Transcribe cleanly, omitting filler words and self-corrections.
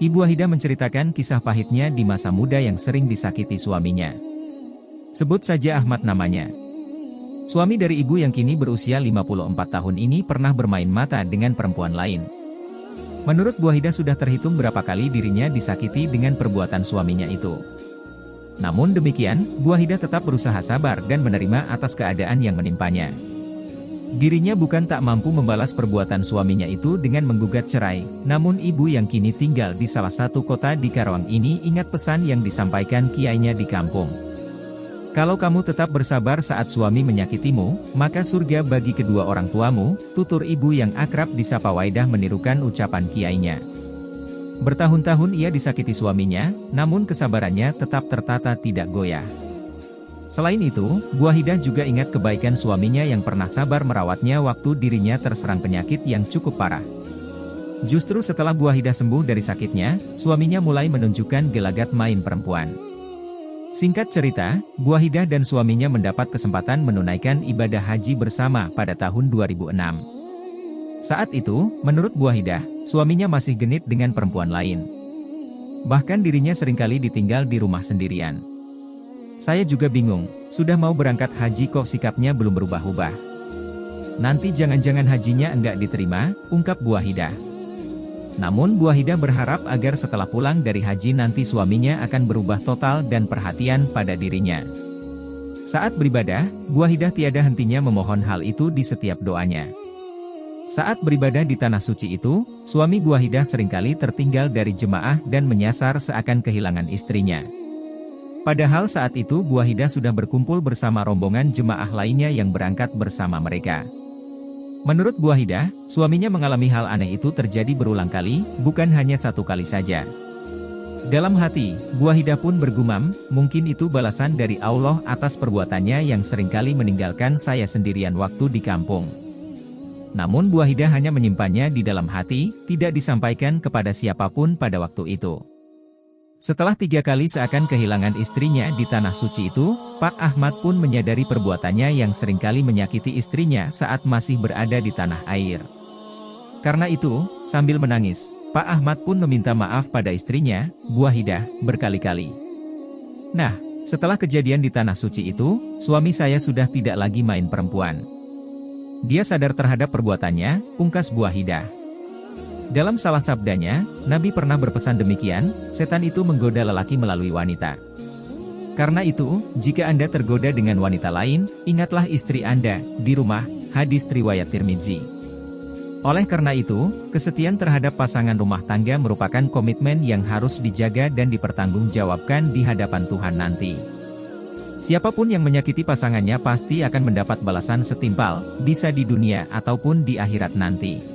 Ibu Wahidah menceritakan kisah pahitnya di masa muda yang sering disakiti suaminya. Sebut saja Ahmad namanya. Suami dari ibu yang kini berusia 54 tahun ini pernah bermain mata dengan perempuan lain. Menurut Bu Wahidah sudah terhitung berapa kali dirinya disakiti dengan perbuatan suaminya itu. Namun demikian, Bu Wahidah tetap berusaha sabar dan menerima atas keadaan yang menimpanya. Dirinya bukan tak mampu membalas perbuatan suaminya itu dengan menggugat cerai, namun ibu yang kini tinggal di salah satu kota di Karawang ini ingat pesan yang disampaikan kiainya di kampung. Kalau kamu tetap bersabar saat suami menyakitimu, maka surga bagi kedua orang tuamu, tutur ibu yang akrab disapa Wahidah menirukan ucapan kiainya. Bertahun-tahun ia disakiti suaminya, namun kesabarannya tetap tertata tidak goyah. Selain itu, Bu Wahidah juga ingat kebaikan suaminya yang pernah sabar merawatnya waktu dirinya terserang penyakit yang cukup parah. Justru setelah Bu Wahidah sembuh dari sakitnya, suaminya mulai menunjukkan gelagat main perempuan. Singkat cerita, Bu Wahidah dan suaminya mendapat kesempatan menunaikan ibadah haji bersama pada tahun 2006. Saat itu, menurut Bu Wahidah, suaminya masih genit dengan perempuan lain. Bahkan dirinya seringkali ditinggal di rumah sendirian. Saya juga bingung, sudah mau berangkat haji kok sikapnya belum berubah-ubah. Nanti jangan-jangan hajinya enggak diterima, ungkap Bu Wahidah. Namun Bu Wahidah berharap agar setelah pulang dari haji nanti suaminya akan berubah total dan perhatian pada dirinya. Saat beribadah, Bu Wahidah tiada hentinya memohon hal itu di setiap doanya. Saat beribadah di tanah suci itu, suami Bu Wahidah seringkali tertinggal dari jemaah dan menyasar seakan kehilangan istrinya. Padahal saat itu Bu Wahidah sudah berkumpul bersama rombongan jemaah lainnya yang berangkat bersama mereka. Menurut Bu Wahidah, suaminya mengalami hal aneh itu terjadi berulang kali, bukan hanya satu kali saja. Dalam hati, Bu Wahidah pun bergumam, mungkin itu balasan dari Allah atas perbuatannya yang seringkali meninggalkan saya sendirian waktu di kampung. Namun Bu Wahidah hanya menyimpannya di dalam hati, tidak disampaikan kepada siapapun pada waktu itu. Setelah 3 kali seakan kehilangan istrinya di tanah suci itu, Pak Ahmad pun menyadari perbuatannya yang seringkali menyakiti istrinya saat masih berada di tanah air. Karena itu, sambil menangis, Pak Ahmad pun meminta maaf pada istrinya, Bu Wahidah, berkali-kali. Nah, setelah kejadian di tanah suci itu, suami saya sudah tidak lagi main perempuan. Dia sadar terhadap perbuatannya, pungkas Bu Wahidah. Dalam salah sabdanya, Nabi pernah berpesan demikian, setan itu menggoda lelaki melalui wanita. Karena itu, jika Anda tergoda dengan wanita lain, ingatlah istri Anda, di rumah, hadis riwayat Tirmidzi. Oleh karena itu, kesetiaan terhadap pasangan rumah tangga merupakan komitmen yang harus dijaga dan dipertanggungjawabkan di hadapan Tuhan nanti. Siapapun yang menyakiti pasangannya pasti akan mendapat balasan setimpal, bisa di dunia ataupun di akhirat nanti.